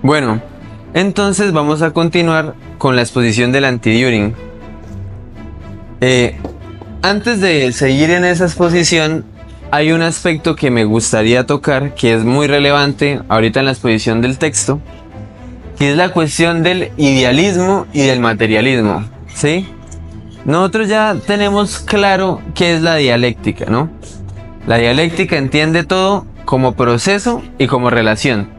Bueno, entonces vamos a continuar con la exposición del anti-Düring. Antes de seguir en esa exposición, hay un aspecto que me gustaría tocar, que es muy relevante ahorita en la exposición del texto, que es la cuestión del idealismo y del materialismo, ¿sí? Nosotros ya tenemos claro qué es la dialéctica, ¿no? La dialéctica entiende todo como proceso y como relación,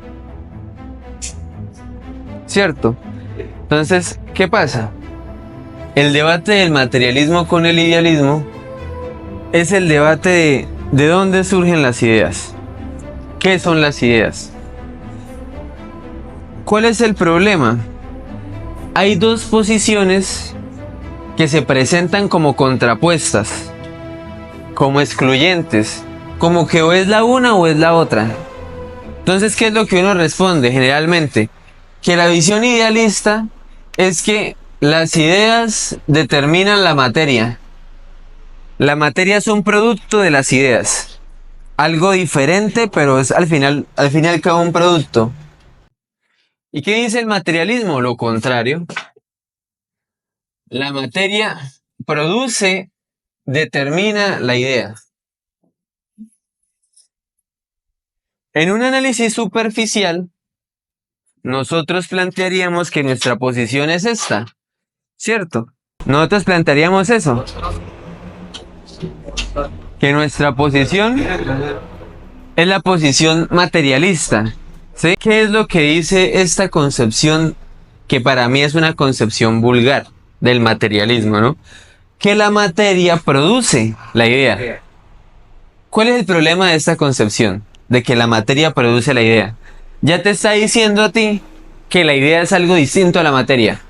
¿cierto? Entonces, ¿qué pasa? El debate del materialismo con el idealismo es el debate de dónde surgen las ideas. ¿Qué son las ideas? ¿Cuál es el problema? Hay dos posiciones que se presentan como contrapuestas, como excluyentes, como que o es la una o es la otra. Entonces, ¿qué es lo que uno responde generalmente? Que la visión idealista es que las ideas determinan la materia. La materia es un producto de las ideas. Algo diferente, pero es al fin y al cabo un producto. ¿Y qué dice el materialismo? Lo contrario. La materia produce, determina la idea. En un análisis superficial, nosotros plantearíamos que nuestra posición es esta, ¿cierto? Nosotros plantearíamos eso, que nuestra posición es la posición materialista, ¿sí? ¿Qué es lo que dice esta concepción que para mí es una concepción vulgar del materialismo, ¿no? Que la materia produce la idea. ¿Cuál es el problema de esta concepción? De que la materia produce la idea. Ya te está diciendo a ti que la idea es algo distinto a la materia.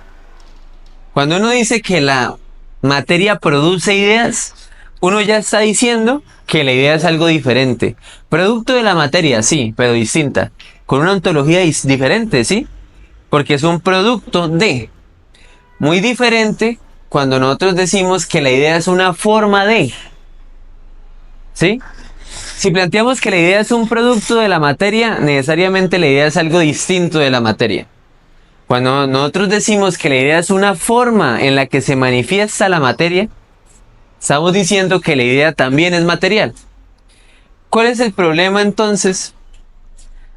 Cuando uno dice que la materia produce ideas, uno ya está diciendo que la idea es algo diferente. Producto de la materia, sí, pero distinta. Con una ontología diferente, sí. Porque es un producto de. Muy diferente cuando nosotros decimos que la idea es una forma de. ¿Sí? Si planteamos que la idea es un producto de la materia, necesariamente la idea es algo distinto de la materia. Cuando nosotros decimos que la idea es una forma en la que se manifiesta la materia, estamos diciendo que la idea también es material. ¿Cuál es el problema entonces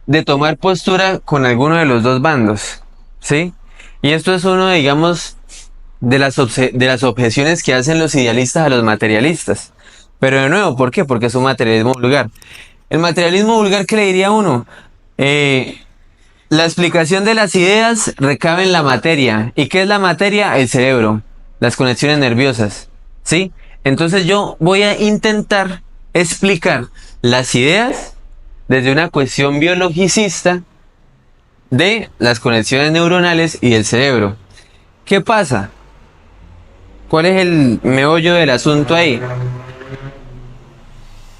de tomar postura con alguno de los dos bandos? ¿Sí? Y esto es uno, digamos, de las objeciones que hacen los idealistas a los materialistas. Pero de nuevo, ¿por qué? Porque es un materialismo vulgar. El materialismo vulgar, ¿qué le diría a uno? La explicación de las ideas recabe en la materia. ¿Y qué es la materia? El cerebro, las conexiones nerviosas, ¿sí? Entonces yo voy a intentar explicar las ideas desde una cuestión biologicista de las conexiones neuronales y del cerebro. ¿Qué pasa? ¿Cuál es el meollo del asunto ahí?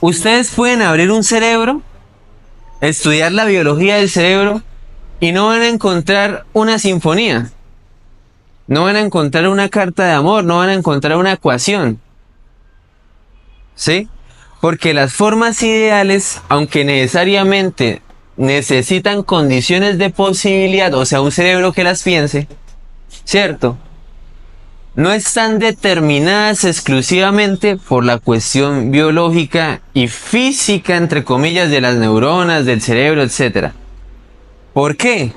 Ustedes pueden abrir un cerebro, estudiar la biología del cerebro y no van a encontrar una sinfonía. No van a encontrar una carta de amor, no van a encontrar una ecuación. ¿Sí? Porque las formas ideales, aunque necesariamente necesitan condiciones de posibilidad, o sea, un cerebro que las piense, ¿cierto? No están determinadas exclusivamente por la cuestión biológica y física, entre comillas, de las neuronas, del cerebro, etc. ¿Por qué?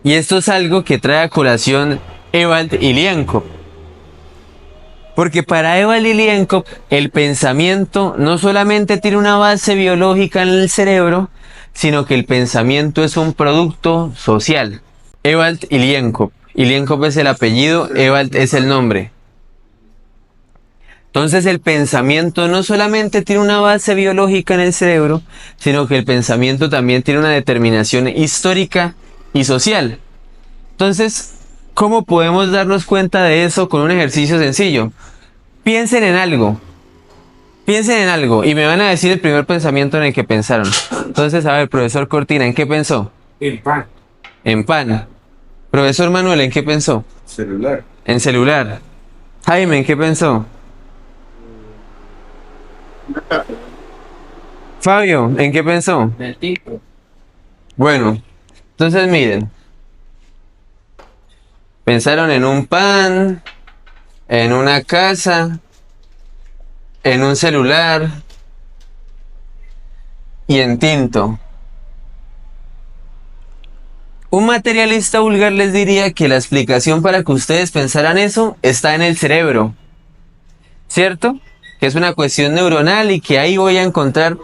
Y esto es algo que trae a colación Ewald y Lienkop. Porque para Ewald y Lienkop, el pensamiento no solamente tiene una base biológica en el cerebro, sino que el pensamiento es un producto social. Ewald y Lienkop. Y Lienkop es el apellido, Ewald es el nombre. Entonces el pensamiento no solamente tiene una base biológica en el cerebro, sino que el pensamiento también tiene una determinación histórica y social. Entonces, ¿cómo podemos darnos cuenta de eso con un ejercicio sencillo? Piensen en algo. Piensen en algo y me van a decir el primer pensamiento en el que pensaron. Entonces, a ver, profesor Cortina, ¿en qué pensó? En pan. En pan. Profesor Manuel, ¿en qué pensó? Celular. En celular. Jaime, ¿en qué pensó? Fabio, ¿en qué pensó? Del tipo. Bueno, Entonces miren, pensaron en un pan, en una casa, en un celular y en tinto. Un materialista vulgar les diría que la explicación para que ustedes pensaran eso está en el cerebro, ¿cierto? Que es una cuestión neuronal y que ahí voy a encontrar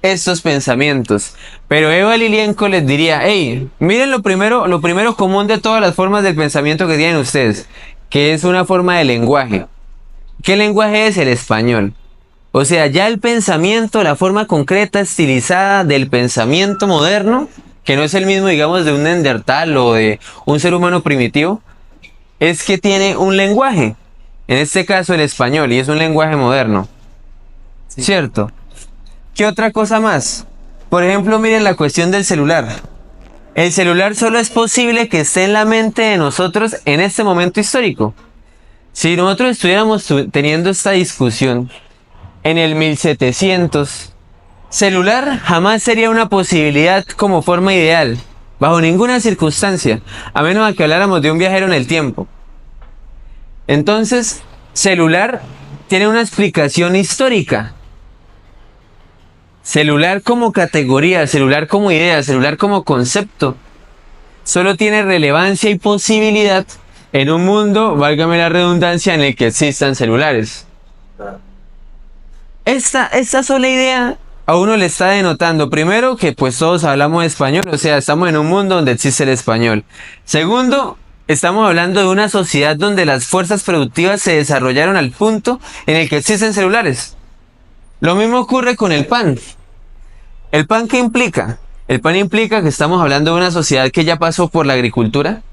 estos pensamientos. Pero Eva Lilienko les diría, hey, miren lo primero común de todas las formas del pensamiento que tienen ustedes, que es una forma de lenguaje. ¿Qué lenguaje es? El español. O sea, ya el pensamiento, la forma concreta, estilizada del pensamiento moderno, que no es el mismo, digamos, de un neandertal o de un ser humano primitivo, es que tiene un lenguaje. En este caso el español, y es un lenguaje moderno. Sí. ¿Cierto? ¿Qué otra cosa más? Por ejemplo, miren la cuestión del celular. El celular solo es posible que esté en la mente de nosotros en este momento histórico. Si nosotros estuviéramos teniendo esta discusión en el 1700, celular jamás sería una posibilidad como forma ideal, bajo ninguna circunstancia, a menos de que habláramos de un viajero en el tiempo. Entonces, celular tiene una explicación histórica. Celular como categoría, celular como idea, celular como concepto, solo tiene relevancia y posibilidad en un mundo, válgame la redundancia, en el que existan celulares. Esta sola idea a uno le está denotando, primero, que pues todos hablamos español, o sea, estamos en un mundo donde existe el español. Segundo, estamos hablando de una sociedad donde las fuerzas productivas se desarrollaron al punto en el que existen celulares. Lo mismo ocurre con el pan. ¿El pan qué implica? El pan implica que estamos hablando de una sociedad que ya pasó por la agricultura,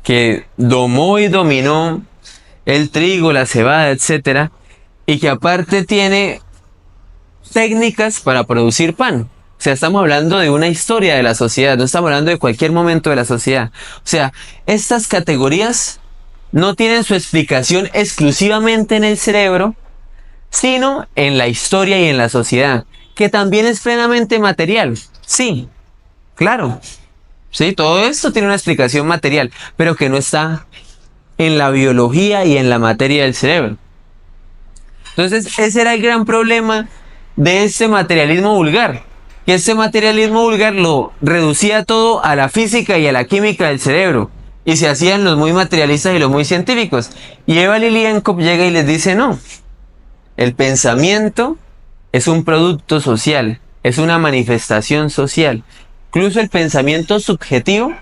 que domó y dominó el trigo, la cebada, etcétera, y que aparte tiene técnicas para producir pan. O sea, estamos hablando de una historia de la sociedad, no estamos hablando de cualquier momento de la sociedad. O sea, estas categorías no tienen su explicación exclusivamente en el cerebro, sino en la historia y en la sociedad, que también es plenamente material. Sí, claro. Sí, todo esto tiene una explicación material, pero que no está en la biología y en la materia del cerebro. Entonces, ese era el gran problema de este materialismo vulgar. Que este materialismo vulgar lo reducía todo a la física y a la química del cerebro. Y se hacían los muy materialistas y los muy científicos. Y Eva Lilienko llega y les dice, no, el pensamiento es un producto social, es una manifestación social. Incluso el pensamiento subjetivo,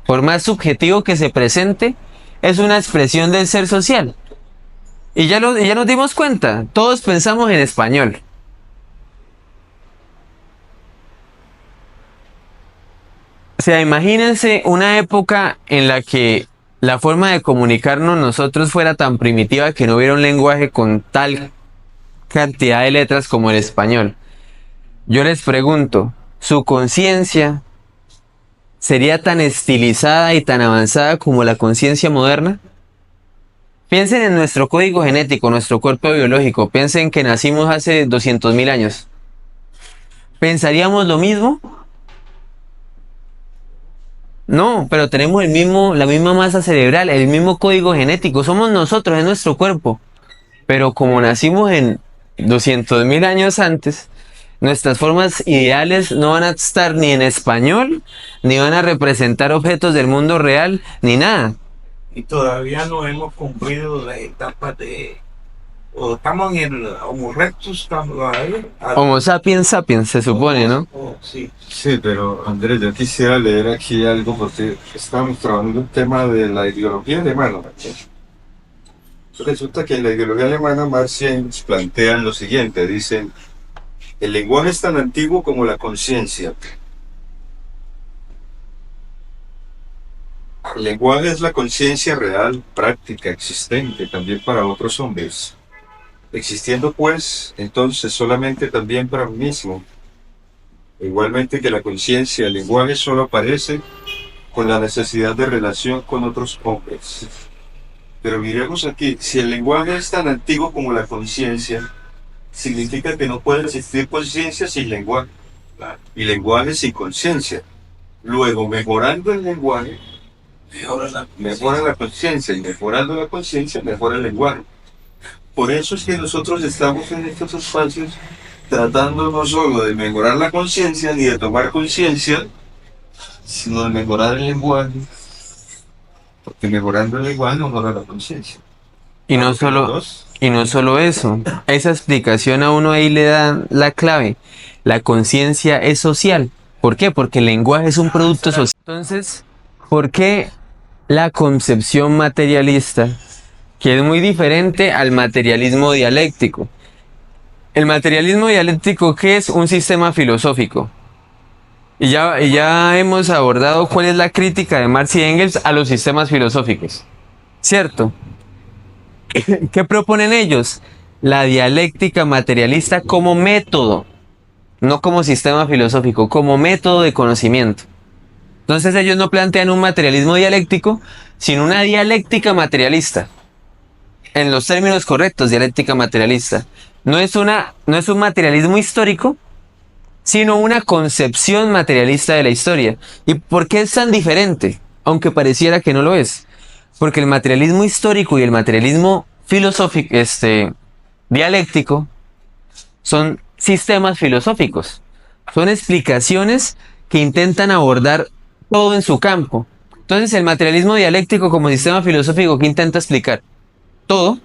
por más subjetivo que se presente, es una expresión del ser social. Y ya nos dimos cuenta, todos pensamos en español. O sea, imagínense una época en la que la forma de comunicarnos nosotros fuera tan primitiva que no hubiera un lenguaje con tal cantidad de letras como el español. Yo les pregunto, ¿su conciencia sería tan estilizada y tan avanzada como la conciencia moderna? Piensen en nuestro código genético, nuestro cuerpo biológico. Piensen que nacimos hace 200.000 años. ¿Pensaríamos lo mismo? No, pero tenemos la misma masa cerebral, el mismo código genético. Somos nosotros, es nuestro cuerpo. Pero como nacimos en 200.000 años antes, nuestras formas ideales no van a estar ni en español, ni van a representar objetos del mundo real, ni nada. Y todavía no hemos cumplido las etapas o estamos en el Homo erectus, estamos ahí. Homo sapiens sapiens, se supone, ¿no? Sí. Sí, pero Andrés, yo quisiera leer aquí algo porque estamos trabajando el tema de la ideología alemana. Resulta que en la ideología alemana Marx y Engels plantean lo siguiente, dicen, el lenguaje es tan antiguo como la conciencia. El lenguaje es la conciencia real, práctica, existente también para otros hombres. Existiendo pues, entonces solamente también para mí mismo. Igualmente que la conciencia, el lenguaje solo aparece con la necesidad de relación con otros hombres. Pero miremos aquí, si el lenguaje es tan antiguo como la conciencia, significa que no puede existir conciencia sin lenguaje, y lenguaje sin conciencia. Luego, mejorando el lenguaje, mejora la conciencia. conciencia, y mejorando la conciencia, mejora el lenguaje. Por eso es que nosotros estamos en estos espacios tratando no solo de mejorar la conciencia ni de tomar conciencia, sino de mejorar el lenguaje, porque mejorando el lenguaje mejora la conciencia. Y no Porque los solo, dos, y no solo eso, esa explicación a uno ahí le da la clave. La conciencia es social. ¿Por qué? Porque el lenguaje es un producto social. Entonces, ¿por qué la concepción materialista, que es muy diferente al materialismo dialéctico? El materialismo dialéctico, ¿qué es? Un sistema filosófico. Y ya hemos abordado cuál es la crítica de Marx y Engels a los sistemas filosóficos. ¿Cierto? ¿Qué proponen ellos? La dialéctica materialista como método, no como sistema filosófico, como método de conocimiento. Entonces ellos no plantean un materialismo dialéctico, sino una dialéctica materialista. En los términos correctos, dialéctica materialista. No es un materialismo histórico, sino una concepción materialista de la historia. ¿Y por qué es tan diferente? Aunque pareciera que no lo es. Porque el materialismo histórico y el materialismo filosófico, dialéctico, son sistemas filosóficos. Son explicaciones que intentan abordar todo en su campo. Entonces, el materialismo dialéctico como sistema filosófico, ¿qué intenta explicar? Todo.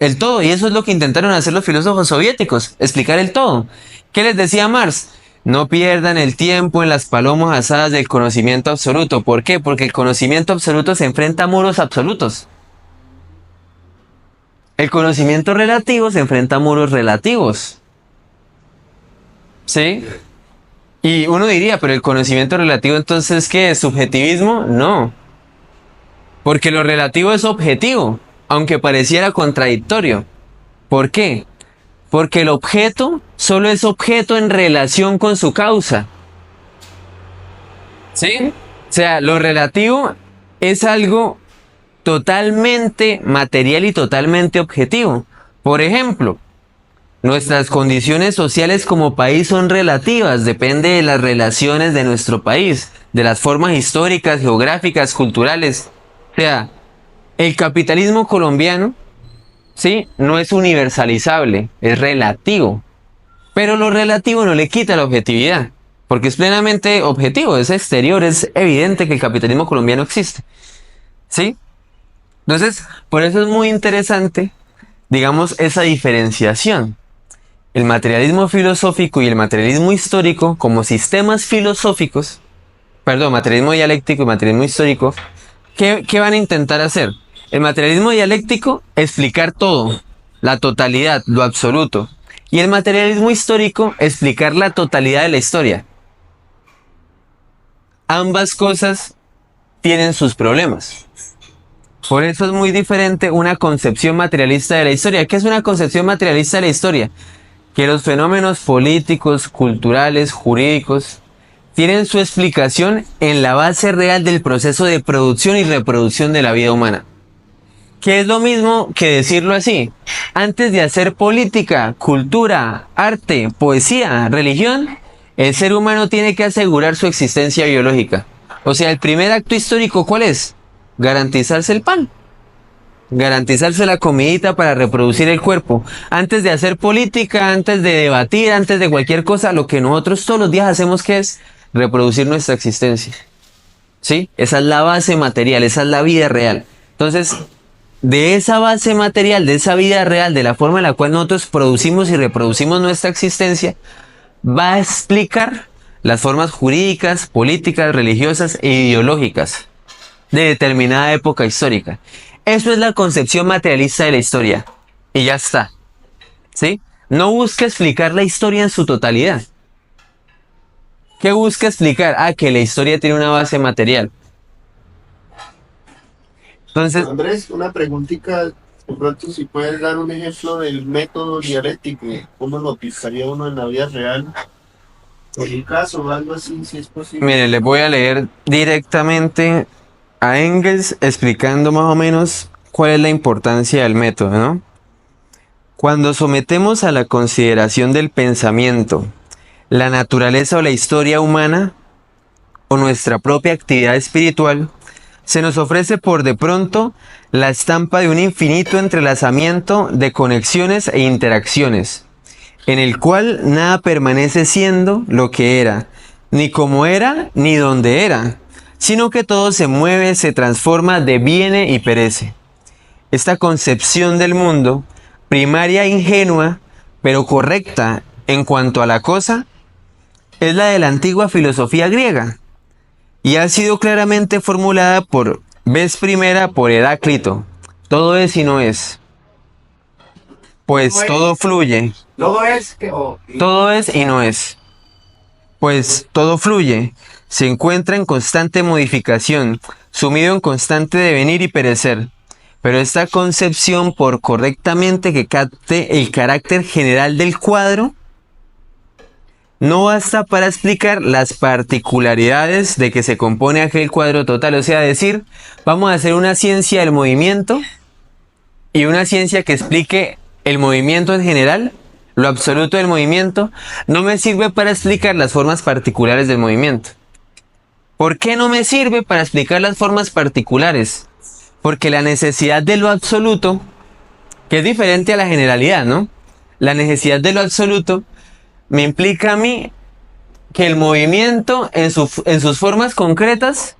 El todo. Y eso es lo que intentaron hacer los filósofos soviéticos, explicar el todo. ¿Qué les decía Marx? No pierdan el tiempo en las palomas asadas del conocimiento absoluto. ¿Por qué? Porque el conocimiento absoluto se enfrenta a muros absolutos. El conocimiento relativo se enfrenta a muros relativos. ¿Sí? Y uno diría, pero el conocimiento relativo entonces, ¿qué es? ¿Subjetivismo? No. Porque lo relativo es objetivo, aunque pareciera contradictorio. ¿Por qué? Porque el objeto solo es objeto en relación con su causa. ¿Sí? O sea, lo relativo es algo totalmente material y totalmente objetivo. Por ejemplo, nuestras condiciones sociales como país son relativas, depende de las relaciones de nuestro país, de las formas históricas, geográficas, culturales. O sea, el capitalismo colombiano, ¿sí?, no es universalizable, es relativo. Pero lo relativo no le quita la objetividad, porque es plenamente objetivo, es exterior, es evidente que el capitalismo colombiano existe. ¿Sí? Entonces, por eso es muy interesante, digamos, esa diferenciación. El materialismo filosófico y el materialismo histórico como sistemas filosóficos, perdón, materialismo dialéctico y materialismo histórico, ¿qué van a intentar hacer? El materialismo dialéctico, explicar todo, la totalidad, lo absoluto. Y el materialismo histórico, explicar la totalidad de la historia. Ambas cosas tienen sus problemas. Por eso es muy diferente una concepción materialista de la historia. ¿Qué es una concepción materialista de la historia? Que los fenómenos políticos, culturales, jurídicos, tienen su explicación en la base real del proceso de producción y reproducción de la vida humana. Que es lo mismo que decirlo así. Antes de hacer política, cultura, arte, poesía, religión, el ser humano tiene que asegurar su existencia biológica. O sea, el primer acto histórico, ¿cuál es? Garantizarse el pan. Garantizarse la comidita para reproducir el cuerpo. Antes de hacer política, antes de debatir, antes de cualquier cosa, lo que nosotros todos los días hacemos, ¿qué es? Reproducir nuestra existencia. ¿Sí? Esa es la base material, esa es la vida real. Entonces, de esa base material, de esa vida real, de la forma en la cual nosotros producimos y reproducimos nuestra existencia, va a explicar las formas jurídicas, políticas, religiosas e ideológicas de determinada época histórica. Eso es la concepción materialista de la historia. Y ya está. ¿Sí? No busca explicar la historia en su totalidad. ¿Qué busca explicar? Ah, que la historia tiene una base material. Entonces, Andrés, una preguntita, de pronto si puedes dar un ejemplo del método dialéctico, ¿cómo lo aplicaría uno en la vida real? Por un caso o algo así, si es posible. mire, les voy a leer directamente a Engels explicando más o menos cuál es la importancia del método, ¿no? Cuando sometemos a la consideración del pensamiento la naturaleza o la historia humana, o nuestra propia actividad espiritual, se nos ofrece por de pronto la estampa de un infinito entrelazamiento de conexiones e interacciones, en el cual nada permanece siendo lo que era, ni como era, ni donde era, sino que todo se mueve, se transforma, deviene y perece. Esta concepción del mundo, primaria e ingenua, pero correcta en cuanto a la cosa, es la de la antigua filosofía griega, y ha sido claramente formulada por vez primera por Heráclito. Todo es y no es. Pues todo fluye. Todo es que... Todo es y no es. Pues todo fluye. Se encuentra en constante modificación, sumido en constante devenir y perecer. Pero esta concepción, por correctamente que capte el carácter general del cuadro, no basta para explicar las particularidades de que se compone aquel cuadro total. O sea, decir, vamos a hacer una ciencia del movimiento y una ciencia que explique el movimiento en general, lo absoluto del movimiento, no me sirve para explicar las formas particulares del movimiento. ¿Por qué no me sirve para explicar las formas particulares? Porque la necesidad de lo absoluto, que es diferente a la generalidad, ¿no? La necesidad de lo absoluto me implica a mí que el movimiento en sus formas concretas,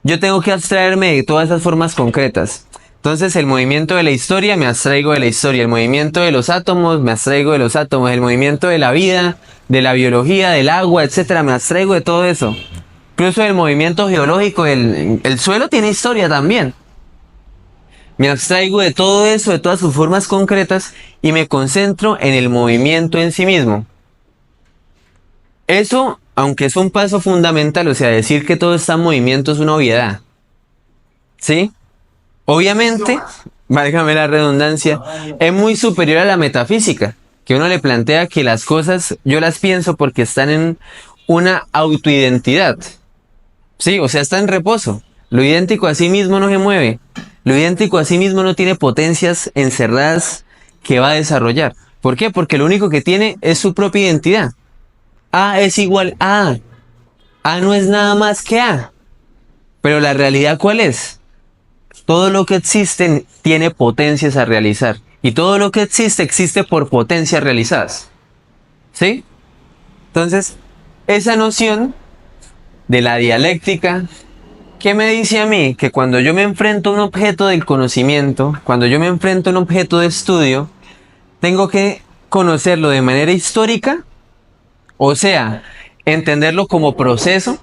yo tengo que abstraerme de todas esas formas concretas. Entonces el movimiento de la historia me abstraigo de la historia, el movimiento de los átomos me abstraigo de los átomos, el movimiento de la vida, de la biología, del agua, etcétera, me abstraigo de todo eso. Incluso el movimiento geológico, el suelo tiene historia también. Me abstraigo de todo eso, de todas sus formas concretas, y me concentro en el movimiento en sí mismo. Eso, aunque es un paso fundamental, o sea, decir que todo está en movimiento es una obviedad. ¿Sí? Obviamente, válgame la redundancia, es muy superior a la metafísica, que uno le plantea que las cosas, yo las pienso porque están en una autoidentidad. Sí, o sea, está en reposo. Lo idéntico a sí mismo no se mueve. Lo idéntico a sí mismo no tiene potencias encerradas que va a desarrollar. ¿Por qué? Porque lo único que tiene es su propia identidad. A es igual a A. A no es nada más que A. Pero la realidad, ¿cuál es? Todo lo que existe tiene potencias a realizar. Y todo lo que existe, existe por potencias realizadas. ¿Sí? Entonces, esa noción de la dialéctica, ¿qué me dice a mí? Que cuando yo me enfrento a un objeto del conocimiento, cuando yo me enfrento a un objeto de estudio, tengo que conocerlo de manera histórica, o sea, entenderlo como proceso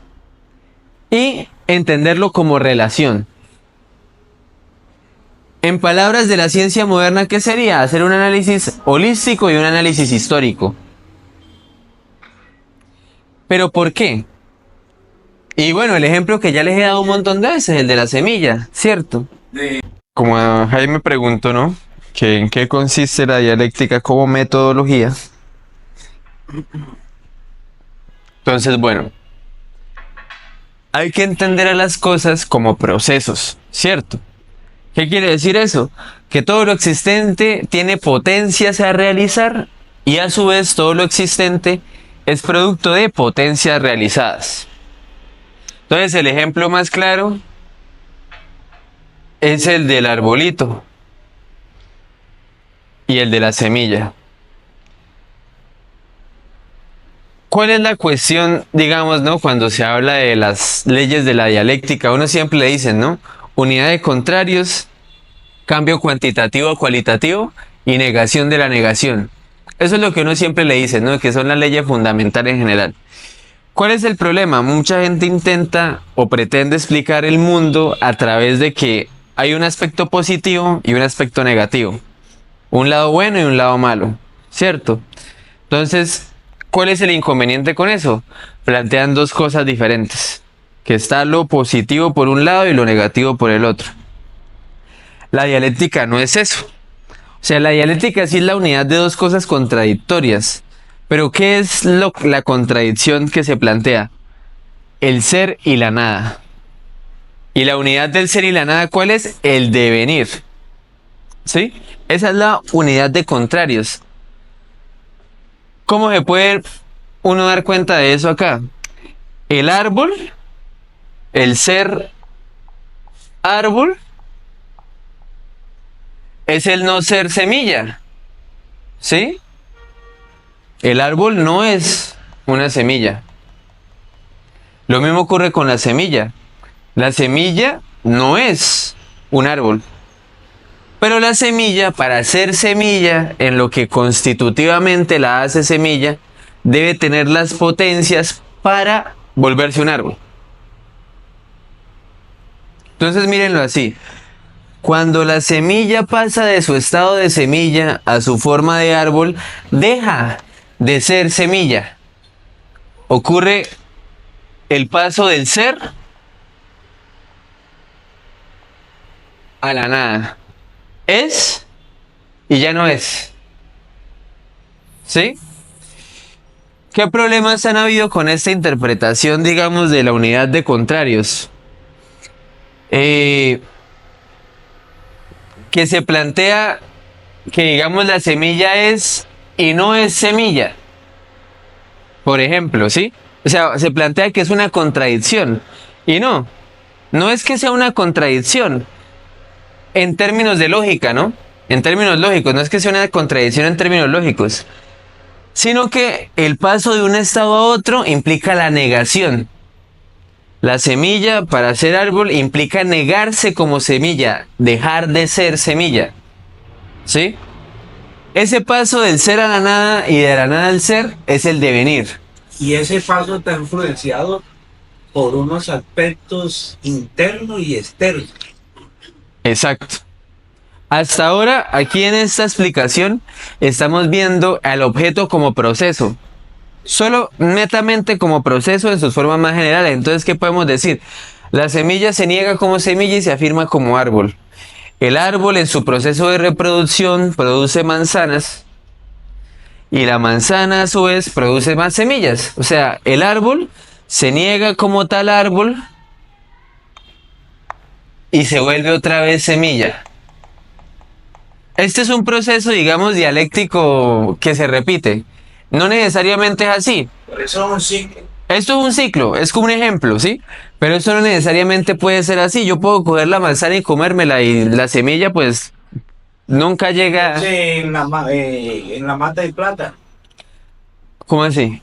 y entenderlo como relación. En palabras de la ciencia moderna, ¿qué sería? Hacer un análisis holístico y un análisis histórico. ¿Pero por qué? Y bueno, el ejemplo que ya les he dado un montón de veces, el de la semilla, ¿cierto? Como Jaime preguntó, ¿no? Que ¿en qué consiste la dialéctica como metodología? Entonces, bueno, hay que entender a las cosas como procesos, ¿cierto? ¿Qué quiere decir eso? Que todo lo existente tiene potencias a realizar y a su vez todo lo existente es producto de potencias realizadas. Entonces el ejemplo más claro es el del arbolito y el de la semilla. ¿Cuál es la cuestión, digamos, ¿no? Cuando se habla de las leyes de la dialéctica, uno siempre le dice, ¿no? Unidad de contrarios, cambio cuantitativo a cualitativo y negación de la negación. Eso es lo que uno siempre le dice, ¿no? Que son las leyes fundamentales en general. ¿Cuál es el problema? Mucha gente intenta o pretende explicar el mundo a través de que hay un aspecto positivo y un aspecto negativo. Un lado bueno y un lado malo, ¿cierto? Entonces, ¿cuál es el inconveniente con eso? Plantean dos cosas diferentes. Que está lo positivo por un lado y lo negativo por el otro. La dialéctica no es eso. O sea, la dialéctica sí es la unidad de dos cosas contradictorias. Pero ¿qué es la contradicción que se plantea? El ser y la nada. Y la unidad del ser y la nada, ¿cuál es? El devenir. ¿Sí? Esa es la unidad de contrarios. ¿Cómo se puede uno dar cuenta de eso acá? El árbol el ser árbol es el no ser semilla, ¿sí? El árbol no es una semilla. Lo mismo ocurre con la semilla. La semilla no es un árbol. Pero la semilla, para ser semilla, en lo que constitutivamente la hace semilla, debe tener las potencias para volverse un árbol. Entonces mírenlo así. Cuando la semilla pasa de su estado de semilla a su forma de árbol, deja de ser semilla. Ocurre el paso del ser a la nada. Es y ya no es. ¿Sí? ¿Qué problemas han habido con esta interpretación, digamos, de la unidad de contrarios? Que se plantea que, digamos, la semilla es y no es semilla. Por ejemplo, ¿sí? O sea, se plantea que es una contradicción. Y no es que sea una contradicción en términos de lógica, ¿no? En términos lógicos, no es que sea una contradicción en términos lógicos, sino que el paso de un estado a otro implica la negación. La semilla, para ser árbol, implica negarse como semilla, dejar de ser semilla. ¿Sí? Ese paso del ser a la nada y de la nada al ser es el devenir. Y ese paso está influenciado por unos aspectos internos y externos. Exacto. Hasta ahora, aquí en esta explicación, estamos viendo al objeto como proceso. Solo netamente como proceso en sus formas más generales. Entonces, ¿qué podemos decir? La semilla se niega como semilla y se afirma como árbol. El árbol en su proceso de reproducción produce manzanas y la manzana a su vez produce más semillas. O sea, el árbol se niega como tal árbol y se vuelve otra vez semilla. Este es un proceso, digamos, dialéctico que se repite. No necesariamente es así. Por eso es un ciclo. Esto es un ciclo, es como un ejemplo, ¿sí? Pero eso no necesariamente puede ser así. Yo puedo coger la manzana y comérmela y la semilla, pues, nunca llega... En la mata de plata. ¿Cómo así?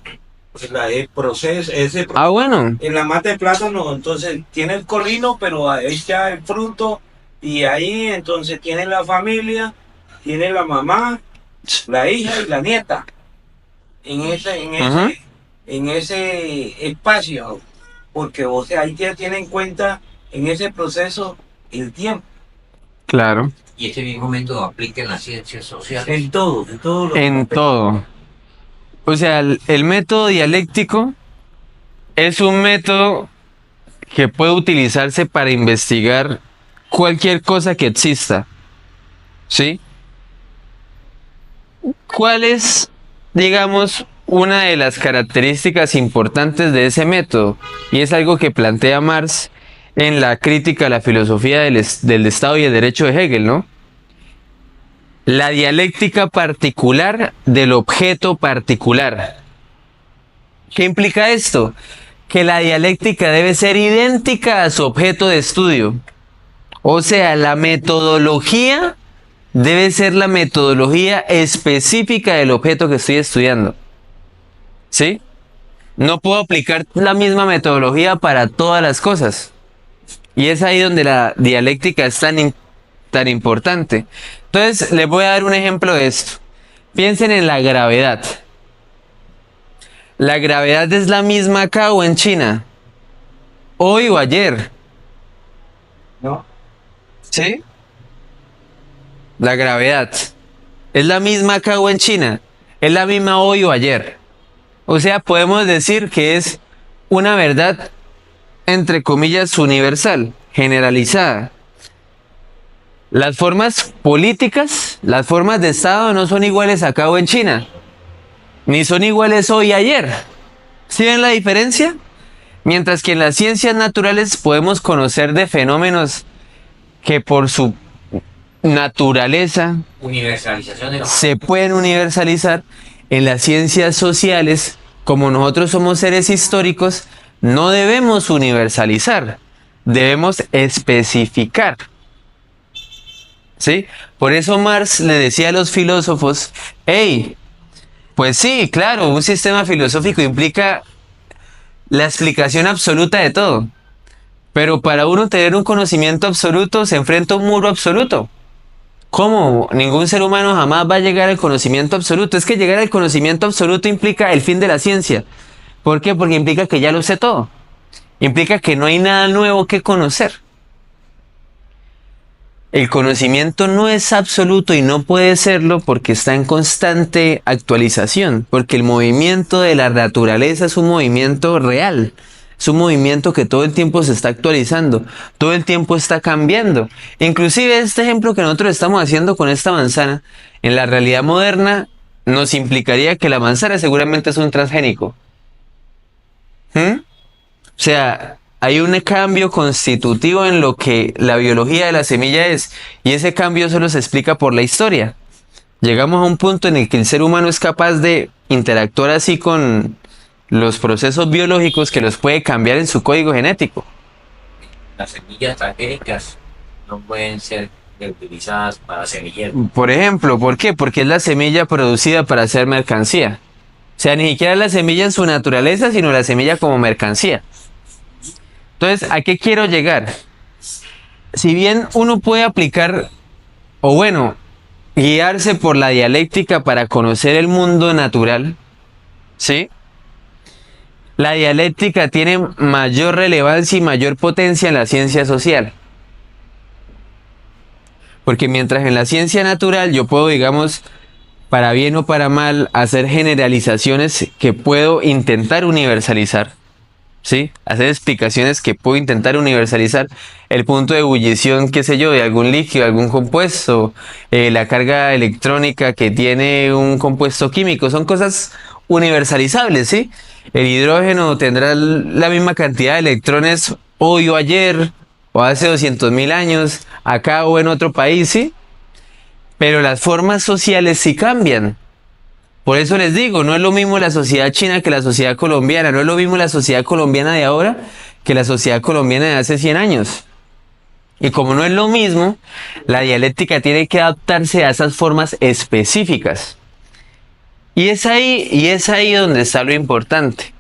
Pues el proceso, Ah, bueno. en la mata de plátano, entonces tiene el colino, pero ahí está el fruto, y ahí entonces tiene la familia, tiene la mamá, la hija y la nieta. Ajá. En ese espacio, porque vos ahí ya tiene en cuenta en ese proceso el tiempo, Claro. Y ese mismo método aplica en las ciencias sociales. en todo lo En todo. O sea, el método dialéctico es un método que puede utilizarse para investigar cualquier cosa que exista. ¿Sí? ¿Cuál es, digamos, una de las características importantes de ese método? Y es algo que plantea Marx en la crítica a la filosofía del Estado y el derecho de Hegel, ¿no? La dialéctica particular del objeto particular. ¿Qué implica esto? Que la dialéctica debe ser idéntica a su objeto de estudio. O sea, la metodología debe ser la metodología específica del objeto que estoy estudiando. ¿Sí? No puedo aplicar la misma metodología para todas las cosas. Y es ahí donde la dialéctica es tan importante. Entonces, les voy a dar un ejemplo de esto. Piensen en la gravedad. ¿La gravedad es la misma acá o en China? ¿Hoy o ayer? ¿no? ¿Sí? La gravedad. ¿Es la misma acá o en China? ¿Es la misma hoy o ayer? O sea, podemos decir que es una verdad, entre comillas, universal, generalizada. Las formas políticas, las formas de Estado no son iguales acá o en China, ni son iguales hoy y ayer. ¿Sí ven la diferencia? Mientras que en las ciencias naturales podemos conocer de fenómenos que por su naturaleza Universalización de los... se pueden universalizar, en las ciencias sociales, como nosotros somos seres históricos, no debemos universalizar, debemos especificar. ¿Sí? Por eso Marx le decía a los filósofos, hey, pues sí, claro, un sistema filosófico implica la explicación absoluta de todo. Pero para uno tener un conocimiento absoluto se enfrenta a un muro absoluto. ¿Cómo? Ningún ser humano jamás va a llegar al conocimiento absoluto. Es que llegar al conocimiento absoluto implica el fin de la ciencia. ¿Por qué? Porque implica que ya lo sé todo. Implica que no hay nada nuevo que conocer. El conocimiento no es absoluto y no puede serlo porque está en constante actualización, porque el movimiento de la naturaleza es un movimiento real, es un movimiento que todo el tiempo se está actualizando, todo el tiempo está cambiando. Inclusive este ejemplo que nosotros estamos haciendo con esta manzana, en la realidad moderna nos implicaría que la manzana seguramente es un transgénico. O sea, hay un cambio constitutivo en lo que la biología de la semilla es, y ese cambio solo se explica por la historia. Llegamos a un punto en el que el ser humano es capaz de interactuar así con los procesos biológicos que los puede cambiar en su código genético. Las semillas transgénicas no pueden ser reutilizadas para semillero. Por ejemplo, ¿por qué? Porque es la semilla producida para hacer mercancía. O sea, ni siquiera la semilla en su naturaleza, sino la semilla como mercancía. Entonces, ¿a qué quiero llegar? Si bien uno puede aplicar, o bueno, guiarse por la dialéctica para conocer el mundo natural, ¿sí? La dialéctica tiene mayor relevancia y mayor potencia en la ciencia social. Porque mientras en la ciencia natural yo puedo, digamos, para bien o para mal, hacer generalizaciones que puedo intentar universalizar, ¿sí? Hacer explicaciones que puedo intentar universalizar. El punto de ebullición, qué sé yo, de algún líquido, algún compuesto, la carga electrónica que tiene un compuesto químico, son cosas universalizables, ¿sí? El hidrógeno tendrá la misma cantidad de electrones hoy o ayer, o hace 200.000 años, acá o en otro país, ¿sí? Pero las formas sociales sí cambian. Por eso les digo, no es lo mismo la sociedad china que la sociedad colombiana, no es lo mismo la sociedad colombiana de ahora que la sociedad colombiana de hace 100 años. Y como no es lo mismo, la dialéctica tiene que adaptarse a esas formas específicas. Y es ahí donde está lo importante,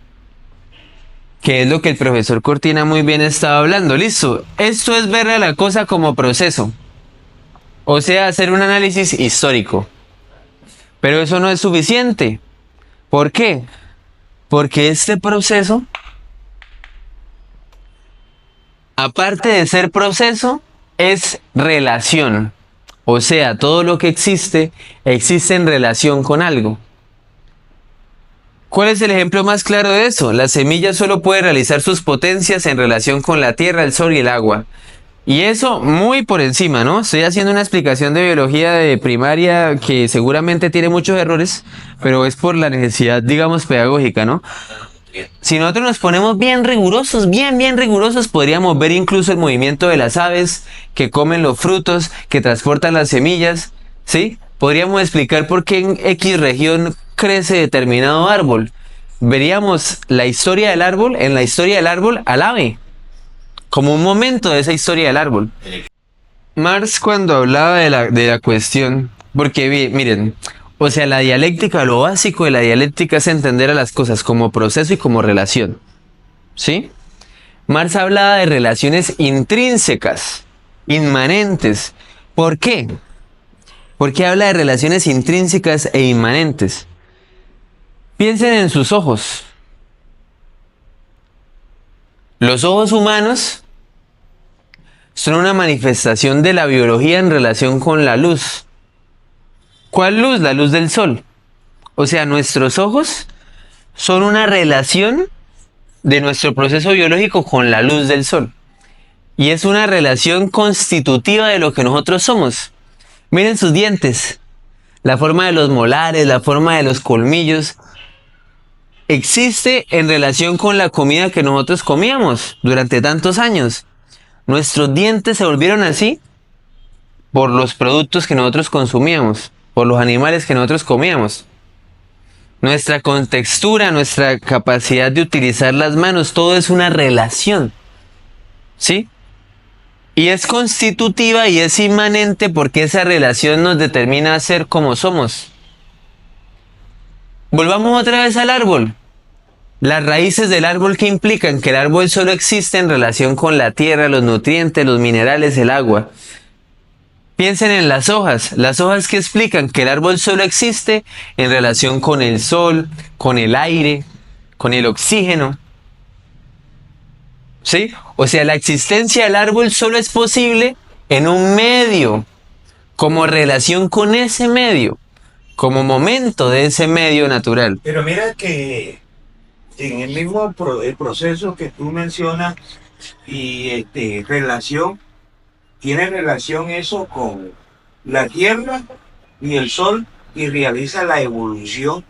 que es lo que el profesor Cortina muy bien estaba hablando. Listo, esto es ver a la cosa como proceso, o sea, hacer un análisis histórico. Pero eso no es suficiente. ¿Por qué? Porque este proceso, aparte de ser proceso, es relación. O sea, todo lo que existe en relación con algo. ¿Cuál es el ejemplo más claro de eso? La semilla solo puede realizar sus potencias en relación con la tierra, el sol y el agua. Y eso muy por encima, ¿no? Estoy haciendo una explicación de biología de primaria que seguramente tiene muchos errores, pero es por la necesidad, digamos, pedagógica, ¿no? Si nosotros nos ponemos bien rigurosos, bien rigurosos, podríamos ver incluso el movimiento de las aves que comen los frutos, que transportan las semillas, ¿sí? Podríamos explicar por qué en X región crece determinado árbol. Veríamos la historia del árbol, en la historia del árbol al ave, como un momento de esa historia del árbol. Marx, cuando hablaba de la cuestión, porque miren, o sea, la dialéctica, lo básico de la dialéctica es entender a las cosas como proceso y como relación, ¿sí? Marx hablaba de relaciones intrínsecas, inmanentes. ¿Por qué? Porque habla de relaciones intrínsecas e inmanentes. Piensen en sus ojos. Los ojos humanos son una manifestación de la biología en relación con la luz. ¿Cuál luz? La luz del sol. O sea, nuestros ojos son una relación de nuestro proceso biológico con la luz del sol. Y es una relación constitutiva de lo que nosotros somos. Miren sus dientes, la forma de los molares, la forma de los colmillos. Existe en relación con la comida que nosotros comíamos durante tantos años. Nuestros dientes se volvieron así por los productos que nosotros consumíamos, por los animales que nosotros comíamos. nuestra contextura, nuestra capacidad de utilizar las manos, todo es una relación, ¿sí? Y es constitutiva y es inmanente porque esa relación nos determina a ser como somos. Volvamos otra vez al árbol. Las raíces del árbol que implican que el árbol solo existe en relación con la tierra, los nutrientes, los minerales, el agua. Piensen en las hojas que explican que el árbol solo existe en relación con el sol, con el aire, con el oxígeno. ¿Sí? O sea, la existencia del árbol solo es posible en un medio, como relación con ese medio, como momento de ese medio natural. Pero mira que en el mismo el proceso que tú mencionas y relación, tiene relación eso con la tierra y el sol y realiza la evolución